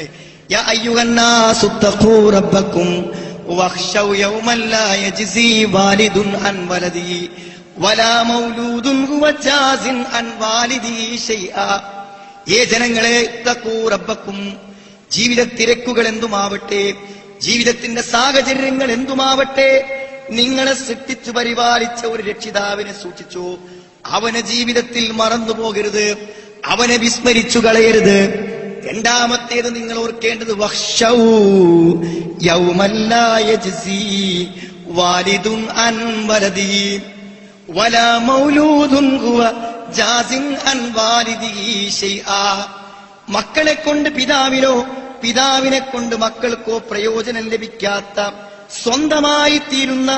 സഹോദരങ്ങളെ, യാ അയ്യുഹന്നാസു തഖൂ റബ്ബക്കും വഖ്ശൗ യൗമൻ ലാ യജ്സി വാലിദുൻ അൻ വലദിഹി വലാ മൗലൂദുൻ ഹുവ ജാസിൻ അൻ വാലിദിഹി ശൈആ. ജനങ്ങളെ, തഖൂ റബ്ബക്കും, ജീവിത തിരക്കുകൾ എന്തുമാവട്ടെ, ജീവിതത്തിന്റെ സാഹചര്യങ്ങൾ എന്തുമാവട്ടെ, നിങ്ങളെ സൃഷ്ടിച്ചു പരിപാലിച്ച ഒരു രക്ഷിതാവിനെ സൂക്ഷിച്ചു. അവനെ ജീവിതത്തിൽ മറന്നു പോകരുത്, അവനെ വിസ്മരിച്ചു കളയരുത്. രണ്ടാമത്തേത് നിങ്ങൾ ഓർക്കേണ്ടത് വഖ്ശൗ യൗമൻ ലാ യജ്സി വാലിദുൻ അൻ വലദിഹി വലാ മൗലൂദുൻ ഹുവ ജാസിൻ അൻ വാലിദിഹി ശൈആ. മക്കളെ കൊണ്ട് പിതാവിനോ പിതാവിനെ കൊണ്ട് മക്കൾക്കോ പ്രയോജനം ലഭിക്കാത്ത, സ്വന്തമായി തീരുന്ന,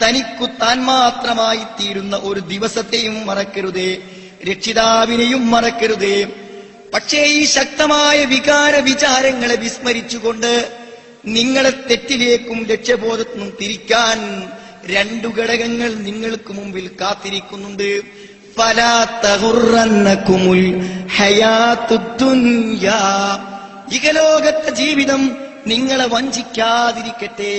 തനിക്കു താൻ മാത്രമായി തീരുന്ന ഒരു ദിവസത്തെയും മറക്കരുതേ, രക്ഷിതാവിനെയും മറക്കരുതേ. പക്ഷേ ഈ ശക്തമായ വികാര വിചാരങ്ങളെ വിസ്മരിച്ചുകൊണ്ട് നിങ്ങളെ തെറ്റിലേക്കും ലക്ഷ്യബോധത്തിനും തിരിക്കാൻ രണ്ടു ഘടകങ്ങൾ നിങ്ങൾക്ക് മുമ്പിൽ കാത്തിരിക്കുന്നുണ്ട്. ഫലാ തഗുറന്നകുമുൽ ഹയാത്തുദ് ദുനിയാ. ഇഹലോകത്തെ ജീവിതം നിങ്ങളെ വഞ്ചിക്കാതിരിക്കട്ടെ.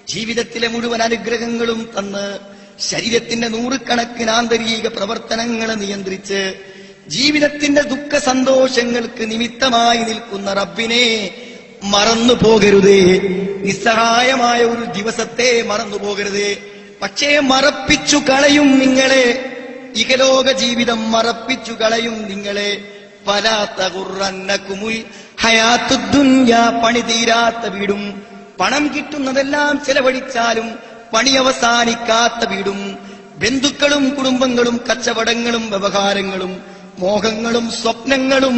ജീവിതത്തിലെ മുഴുവൻ അനുഗ്രഹങ്ങളും തന്ന് ശരീരത്തിന്റെ നൂറുകണക്കിന് ആന്തരിക പ്രവർത്തനങ്ങളെ നിയന്ത്രിച്ച് ജീവിതത്തിന്റെ ദുഃഖ സന്തോഷങ്ങൾക്ക് നിമിത്തമായി നിൽക്കുന്ന റബ്ബിനെ മറന്നു പോകരുതേ. നിസ്സഹായമായ ഒരു ദിവസത്തെ മറന്നു പോകരുതേ. പക്ഷേ മറപ്പിച്ചു കളയും നിങ്ങളെ, ഇഹലോക ജീവിതം മറപ്പിച്ചു കളയും നിങ്ങളെ. ഫലാ തഗുറന്നകുമുൽ ഹയാത്തുദ് ദുനിയാ. പണി തീരാത്ത വീടും, പണം കിട്ടുന്നതെല്ലാം ചെലവഴിച്ചാലും പണി അവസാനിക്കാത്ത വീടും, ബന്ധുക്കളും കുടുംബങ്ങളും കച്ചവടങ്ങളും വ്യവഹാരങ്ങളും മോഹങ്ങളും സ്വപ്നങ്ങളും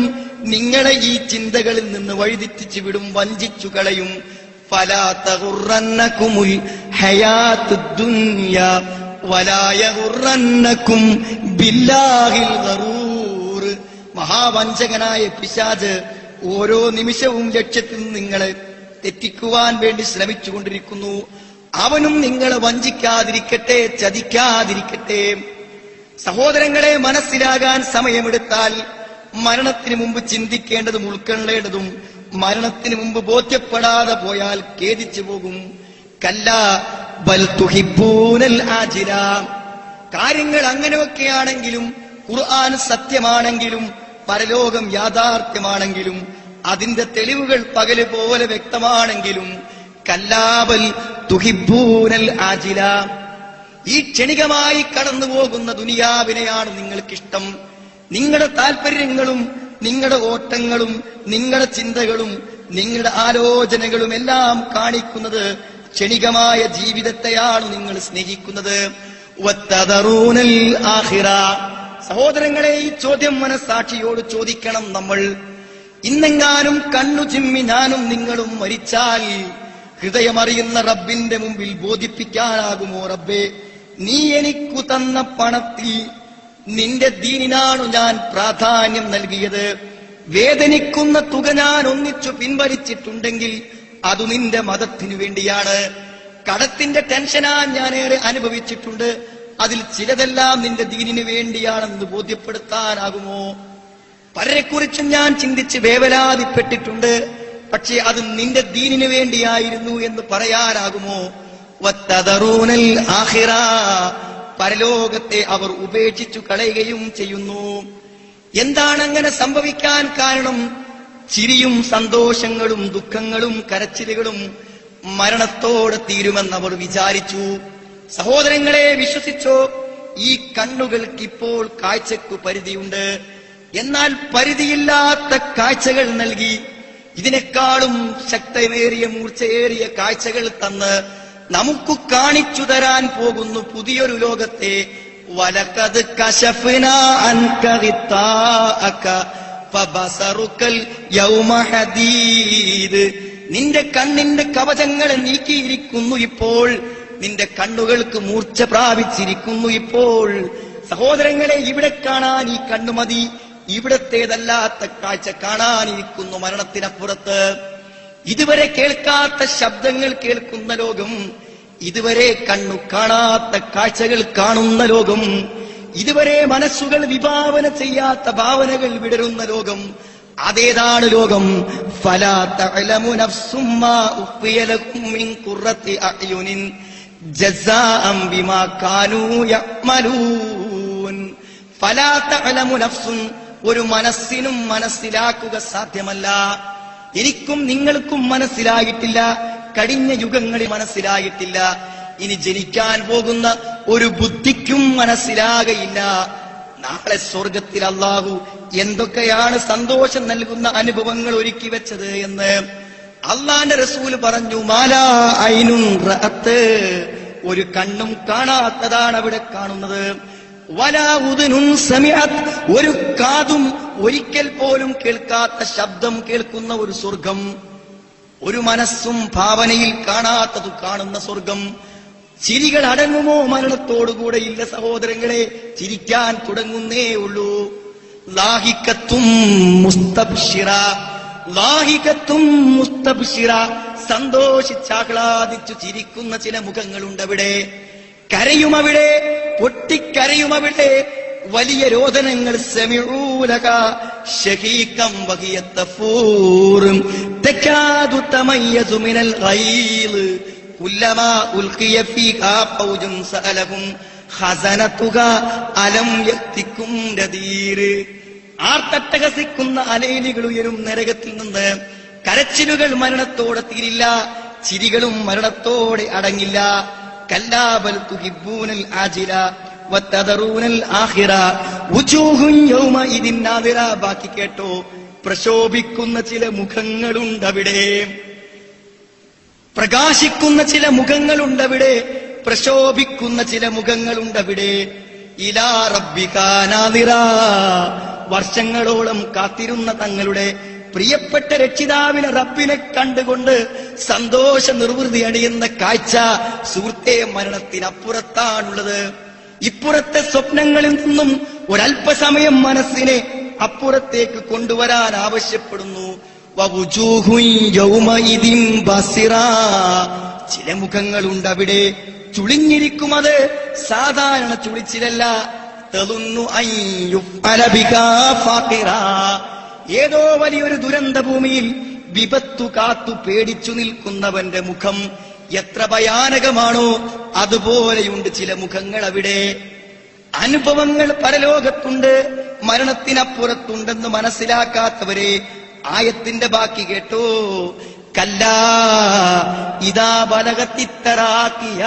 നിങ്ങളെ ഈ ചിന്തകളിൽ നിന്ന് വഴിതെറ്റിച്ചു വിടും, വഞ്ചിച്ചു കളയും. ഫലാ തഗുറന്നകുമുൽ ഹയാത്തുദ് ദുനിയാ വലാ യഗുറന്നകും ബില്ലാഹിൽ ഗറൂർ. മഹാവഞ്ചകനായ പിശാച് ഓരോ നിമിഷവും ലക്ഷ്യത്തിൽ നിങ്ങളെ തെറ്റിക്കുവാൻ വേണ്ടി ശ്രമിച്ചുകൊണ്ടിരിക്കുന്നു. അവനും നിങ്ങളെ വഞ്ചിക്കാതിരിക്കട്ടെ, ചതിക്കാതിരിക്കട്ടെ. സഹോദരങ്ങളെ, മനസ്സിലാകാൻ സമയമെടുത്താൽ മരണത്തിന് മുമ്പ് ചിന്തിക്കേണ്ടതും ഉൾക്കൊള്ളേണ്ടതും മരണത്തിന് മുമ്പ് ബോധ്യപ്പെടാതെ പോയാൽ ഖേദിച്ചു പോകും. കല്ലാ ബൽ തുഹിബ്ബൂനൽ ആജില. കാര്യങ്ങൾ അങ്ങനെയൊക്കെയാണെങ്കിലും, ഖുർആൻ സത്യമാണെങ്കിലും, പരലോകം യാഥാർത്ഥ്യമാണെങ്കിലും, അതിന്റെ തെളിവുകൾ പകല് പോലെ വ്യക്തമാണെങ്കിലും, കല്ലാ ബൽ തുഹിബ്ബൂനൽ ആജില. ഈ ക്ഷണികമായി കടന്നു പോകുന്ന ദുനിയാവിനെയാണ് നിങ്ങൾക്കിഷ്ടം. നിങ്ങളുടെ താല്പര്യങ്ങളും നിങ്ങളുടെ ഓട്ടങ്ങളും നിങ്ങളുടെ ചിന്തകളും നിങ്ങളുടെ ആലോചനകളും എല്ലാം കാണിക്കുന്നത് ക്ഷണികമായ ജീവിതത്തെയാണ് നിങ്ങൾ സ്നേഹിക്കുന്നത്. വത്തദറൂനൽ ആഖിറ. സഹോദരങ്ങളെ, ഈ ചോദ്യം മനസ്സാക്ഷിയോട് ചോദിക്കണം നമ്മൾ. ഇന്നെങ്ങാനും കണ്ണു ചിമ്മി ഞാനും നിങ്ങളും മരിച്ചാൽ ഹൃദയമറിയുന്ന റബ്ബിന്റെ മുമ്പിൽ ബോധിപ്പിക്കാനാകുമോ, റബ്ബേ, നീ എനിക്കു തന്ന പണത്തിൽ നിന്റെ ദീനിനാണു ഞാൻ പ്രാധാന്യം നൽകിയത്. വേദനിക്കുന്ന തുക ഞാൻ ഒന്നിച്ചു പിൻവലിച്ചിട്ടുണ്ടെങ്കിൽ അത് നിന്റെ മതത്തിനു വേണ്ടിയാണ്. കടത്തിന്റെ ടെൻഷനാ ഞാനേറെ അനുഭവിച്ചിട്ടുണ്ട്, അതിൽ ചിലതെല്ലാം നിന്റെ ദീനിനു വേണ്ടിയാണെന്ന് ബോധ്യപ്പെടുത്താനാകുമോ? പലരെക്കുറിച്ചും ഞാൻ ചിന്തിച്ച് വേവലാതിപ്പെട്ടിട്ടുണ്ട്, പക്ഷേ അത് നിന്റെ ദീനിനു വേണ്ടിയായിരുന്നു എന്ന് പറയാനാകുമോ? വത്തദറൂനൽ ആഖിറ. പരലോകത്തെ അവർ ഉപേക്ഷിച്ചു കളയുകയും ചെയ്യുന്നു. എന്താണ് അങ്ങനെ സംഭവിക്കാൻ കാരണം? ചിരിയും സന്തോഷങ്ങളും ദുഃഖങ്ങളും കരച്ചിലുകളും മരണത്തോടെ തീരുമെന്നവർ വിചാരിച്ചു. സഹോദരങ്ങളെ, വിശ്വസിച്ചോ, ഈ കണ്ണുകൾക്ക് ഇപ്പോൾ കാഴ്ചയ്ക്കു പരിധിയുണ്ട്. എന്നാൽ പരിധിയില്ലാത്ത കാഴ്ചകൾ നൽകി ഇതിനേക്കാളും ശക്തമേറിയ മൂർച്ചയേറിയ കാഴ്ചകൾ തന്ന് നമുക്ക് കാണിച്ചു തരാൻ പോകുന്നു പുതിയൊരു ലോകത്തെ. വലഖദ് കശഫ്നാ അൻക ഗിത്താഅക ഫബസറുകൽ യൗമ ഹദീദ്. നിന്റെ കണ്ണിന്റെ കവചങ്ങളെ നീക്കിയിരിക്കുന്നു ഇപ്പോൾ, നിന്റെ കണ്ണുകൾക്ക് മൂർച്ച പ്രാപിച്ചിരിക്കുന്നു ഇപ്പോൾ. സഹോദരങ്ങളെ, ഇവിടെ കാണാൻ ഈ കണ്ണുമതി, ഇവിടത്തേതല്ലാത്ത കാഴ്ച കാണാനിരിക്കുന്നു മരണത്തിനപ്പുറത്ത്. ഇതുവരെ കേൾക്കാത്ത ശബ്ദങ്ങൾ കേൾക്കുന്ന ലോകം, ഇതുവരെ കണ്ണു കാണാത്ത കാഴ്ചകൾ കാണുന്ന ലോകം, ഇതുവരെ മനസ്സുകൾ വിഭാവന ചെയ്യാത്ത ഭാവനകൾ വിടരുന്ന ലോകം, അതേതാണ് ലോകം? ഫലാ തഅലമു നഫ്സും മാ ഉഖ്ഫിയ ലഹും മിൻ ഖുറത്തി അഅ്യുനിൻ ജസാഅൻ ബിമാ കാനൂ യഅ്മലൂൻ. ഫലാ തഅലമു നഫ്സുൻ, ഒരു മനസ്സിനും മനസ്സിലാക്കുക സാധ്യമല്ല. എനിക്കും നിങ്ങൾക്കും മനസ്സിലായിട്ടില്ല, കഴിഞ്ഞ യുഗങ്ങളിൽ മനസ്സിലായിട്ടില്ല, ഇനി ജനിക്കാൻ പോകുന്ന ഒരു ബുദ്ധിക്കും മനസ്സിലാകയില്ല. നാളെ സ്വർഗത്തിൽ അല്ലാഹു എന്തൊക്കെയാണ് സന്തോഷം നൽകുന്ന അനുഭവങ്ങൾ ഒരുക്കി വെച്ചത് എന്ന് അള്ളാന്റെ റസൂല് പറഞ്ഞു. മാലാ ഐനുൻ റഅത്ത്, ഒരു കണ്ണും കാണാത്തതാണ് അവിടെ കാണുന്നത്. വലാ ഉദുനുൻ സമിഅത്, ഒരു കാതും ഒരിക്കൽ പോലും കേൾക്കാത്ത ശബ്ദം കേൾക്കുന്ന ഒരു സ്വർഗം. ഒരു മനസ്സും ഭാവനയിൽ കാണാത്തത് കാണുന്ന സ്വർഗം. ചിരികൾ അടങ്ങുമോ മരണത്തോടുകൂടെ? ഇല്ല സഹോദരങ്ങളെ, ചിരിക്കാൻ തുടങ്ങുന്നേ ഉള്ളൂ. ലാഹികത്തും മുസ്തബ്ശിറ, ലാഹികത്തും മുസ്തബ്ശിറ, സന്തോഷിച്ചാഹ്ലാദിച്ചു ചിരിക്കുന്ന ചില മുഖങ്ങളുണ്ടവിടെ. കരയുമവിടെ, പൊട്ടിക്കരയുമവിടെ. വലിയ രോദനങ്ങൾ. സമീഊലക ശഹീകം വഹിയ തഫൂർ തകാദു തമയ്യസു മിനൽ ഗൈൽ കുല്ലമാ ഉൽഖിയ ഫീഹാ ഫൗജുൻ സഅലഹും ഖസനതുഹാ അലം യഅതികും നദീർ. ആർത്തട്ടഹസിക്കുന്ന അലയിലുകൾ ഉയരും നരകത്തിൽ നിന്ന്. കരച്ചിലുകൾ മരണത്തോടെ തീരില്ല, ചിരികളും മരണത്തോടെ അടങ്ങില്ല. കല്ലാ ബൽ തുഹിബ്ബൂനൽ ആജില വതദറൂനൽ ആഖിറ വുജൂഹുൻ യൗമഇദിൻ നാദിറ. ബാക്കി കേട്ടോ, പ്രശോഭിക്കുന്ന ചില മുഖങ്ങളുണ്ടവിടെ, പ്രകാശിക്കുന്ന ചില മുഖങ്ങളുണ്ടവിടെ, പ്രശോഭിക്കുന്ന ചില മുഖങ്ങളുണ്ടവിടെ. ഇലാ റബ്ബികാ നാദിറ, വർഷങ്ങളോളം കാത്തിരുന്ന തങ്ങളുടെ പ്രിയപ്പെട്ട രക്ഷിതാവിനെ റബ്ബിനെ കണ്ടുകൊണ്ട് സന്തോഷ നിർവൃതി അണിയുന്ന കാഴ്ച സുഹൃത്തെ മരണത്തിനപ്പുറത്താണുള്ളത്. ഇപ്പുറത്തെ സ്വപ്നങ്ങളിൽ നിന്നും ഒരല്പസമയം മനസ്സിനെ അപ്പുറത്തേക്ക് കൊണ്ടുവരാൻ ആവശ്യപ്പെടുന്നു. വവുജൂഹുൻ യൗമഇദിൻ ബസിറ, ചില മുഖങ്ങളുണ്ടവിടെ ചുളിഞ്ഞിരിക്കും. അത് സാധാരണ ചുളിച്ചിലല്ല. തളുന്നു അൻ യുഫ്അല ബികാ ഫാഖിറ, ഏതോ വലിയൊരു ദുരന്ത ഭൂമിയിൽ വിപത്തു കാത്തു പേടിച്ചു നിൽക്കുന്നവന്റെ മുഖം എത്ര ഭയാനകമാണോ അതുപോലെയുണ്ട് ചില മുഖങ്ങൾ അവിടെ. അനുഭവങ്ങൾ പരലോകത്തുണ്ട്, മരണത്തിനപ്പുറത്തുണ്ടെന്ന് മനസ്സിലാക്കാത്തവരെ ആയത്തിന്റെ ബാക്കി കേട്ടോ. കല്ലാ ഇദാ ബലഗത്തിത്തറാക്കിയ,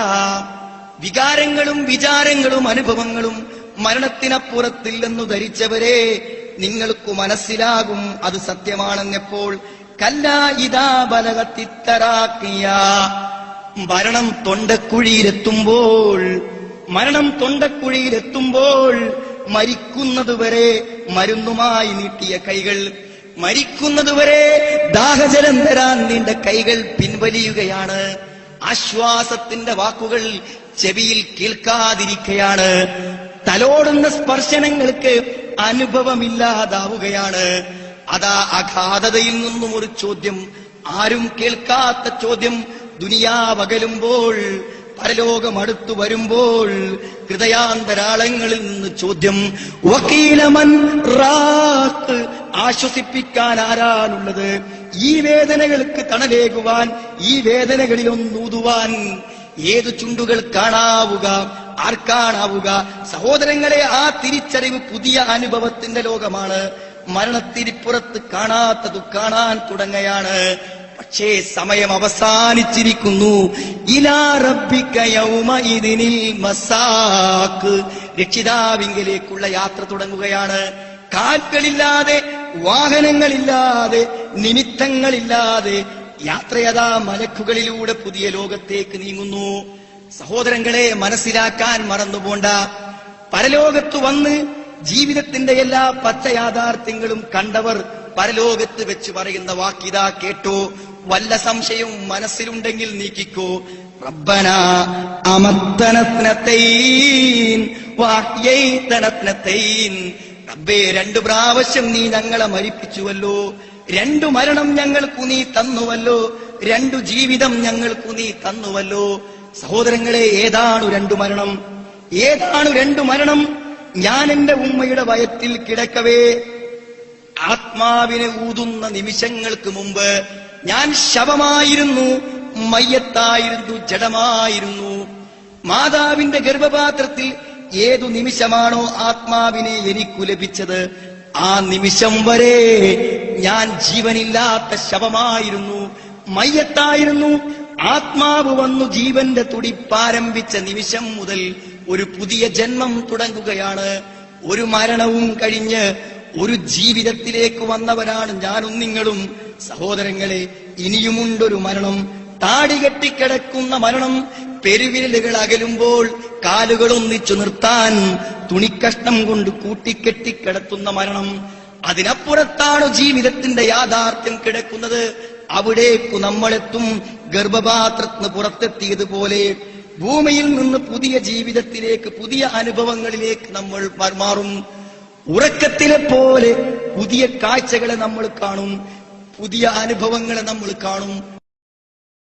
വികാരങ്ങളും വിചാരങ്ങളും അനുഭവങ്ങളും മരണത്തിനപ്പുറത്തില്ലെന്നു ധരിച്ചവരെ നിങ്ങൾക്ക് മനസ്സിലാകും അത് സത്യമാണെന്നെപ്പോൾ. കല്ലാ ഇദാ ബലഗത്തിത്തറാക്കിയ, മരണം തൊണ്ടക്കുഴിയിലെത്തുമ്പോൾ, മരണം തൊണ്ടക്കുഴിയിലെത്തുമ്പോൾ മരിക്കുന്നതുവരെ മരുന്നുമായി നീട്ടിയ കൈകൾ, മരിക്കുന്നതുവരെ ദാഹജലം തരാൻ നീണ്ട കൈകൾ പിൻവലിയുകയാണ്. ആശ്വാസത്തിന്റെ വാക്കുകൾ ചെവിയിൽ കേൾക്കാതിരിക്കുകയാണ്. തലോടുന്ന സ്പർശനങ്ങൾക്ക് അനുഭവമില്ലാതാവുകയാണ്. അതാ അഗാധതയിൽ നിന്നും ഒരു ചോദ്യം, ആരും കേൾക്കാത്ത ചോദ്യം. ദുനിയാവകലുമ്പോൾ, പരലോകം അടുത്തു വരുമ്പോൾ ഹൃദയാന്തരാളങ്ങളിൽ നിന്ന് ചോദ്യം. വക്കീലമൻ റാഖ്, ആശ്വസിപ്പിക്കാൻ ആരാണുള്ളത്? ഈ വേദനകൾക്ക് തണലേകുവാൻ, ഈ വേദനകളിൽ ഒന്നൂതുവാൻ ഏതു ചുണ്ടുകൾ കാണാവുക, ആർക്കാണാവുക? സഹോദരങ്ങളെ, ആ തിരിച്ചറിവ് പുതിയ അനുഭവത്തിന്റെ ലോകമാണ്. മരണത്തിരിപ്പുറത്ത് കാണാത്തത് കാണാൻ തുടങ്ങുകയാണ്. പക്ഷേ സമയം അവസാനിച്ചിരിക്കുന്നു. ഇലാ റബ്ബിക യൗമഇദിനിൽ മസാഖ്, രക്ഷിതാവിങ്കലേക്കുള്ള യാത്ര തുടങ്ങുകയാണ്. കാൽകളില്ലാതെ, വാഹനങ്ങളില്ലാതെ, നിമിത്തങ്ങളില്ലാതെ യാത്രയതാ മലക്കുകളിലൂടെ പുതിയ ലോകത്തേക്ക് നീങ്ങുന്നു. സഹോദരങ്ങളെ, മനസ്സിലാക്കാൻ മറന്നുപോണ്ട, പരലോകത്ത് വന്ന് ജീവിതത്തിന്റെ എല്ലാ പച്ച യാഥാർത്ഥ്യങ്ങളും കണ്ടവർ പരലോകത്ത് വെച്ച് പറയുന്ന വാക്കിതാ കേട്ടോ. വല്ല സംശയവും മനസ്സിലുണ്ടെങ്കിൽ നീക്കിക്കോ. റബ്ബനാ അമത്തനത്നതൈൻ വഅഹ്യൈതനത്നതൈൻ, റബ്ബേ 2 പ്രാവശ്യം നീ ഞങ്ങളെ മരിപ്പിച്ചുവല്ലോ, 2 മരണം ഞങ്ങൾക്കു നീ തന്നുവല്ലോ, 2 ജീവിതം ഞങ്ങൾക്കു നീ തന്നുവല്ലോ. സഹോദരങ്ങളെ, ഏതാണ് 2 മരണം? ഏതാണ് 2 മരണം? ഞാൻ എന്റെ ഉമ്മയുടെ വയറ്റിൽ കിടക്കവേ ആത്മാവിനെ ഊതുന്ന നിമിഷങ്ങൾക്ക് മുമ്പ് ഞാൻ ശവമായിരുന്നു, മയ്യത്തായിരുന്നു, ജഡമായിരുന്നു. മാതാവിന്റെ ഗർഭപാത്രത്തിൽ ഏതു നിമിഷമാണോ ആത്മാവിനെ എനിക്കു ലഭിച്ചത്, ആ നിമിഷം വരെ ഞാൻ ജീവനില്ലാത്ത ശവമായിരുന്നു, മയ്യത്തായിരുന്നു. ആത്മാവ് വന്നു ജീവന്റെ തുടിപ്പാരംഭിച്ച നിമിഷം മുതൽ ഒരു പുതിയ ജന്മം തുടങ്ങുകയാണ്. ഒരു മരണവും കഴിഞ്ഞ് ഒരു ജീവിതത്തിലേക്ക് വന്നവരാണ് ഞാനും നിങ്ങളും. സഹോദരങ്ങളെ, ഇനിയുമുണ്ടൊരു മരണം, താടി കെട്ടിക്കിടക്കുന്ന മരണം, പെരുവിരലുകൾ അകലുമ്പോൾ കാലുകൾ ഒന്നിച്ചു നിർത്താൻ തുണിക്കഷ്ണം കൊണ്ട് കൂട്ടിക്കെട്ടിക്കിടത്തുന്ന മരണം. അതിനപ്പുറത്താണ് ജീവിതത്തിന്റെ യാഥാർത്ഥ്യം കിടക്കുന്നത്. അവിടേക്കു നമ്മളെത്തും. ഗർഭപാത്രത്തിന് പുറത്തെത്തിയതുപോലെ ഭൂമിയിൽ നിന്ന് പുതിയ ജീവിതത്തിലേക്ക്, പുതിയ അനുഭവങ്ങളിലേക്ക് നമ്മൾ മാറും. ഉറക്കത്തിലെ പോലെ പുതിയ കാഴ്ചകളെ നമ്മൾ കാണും, പുതിയ അനുഭവങ്ങളെ നമ്മൾ കാണും.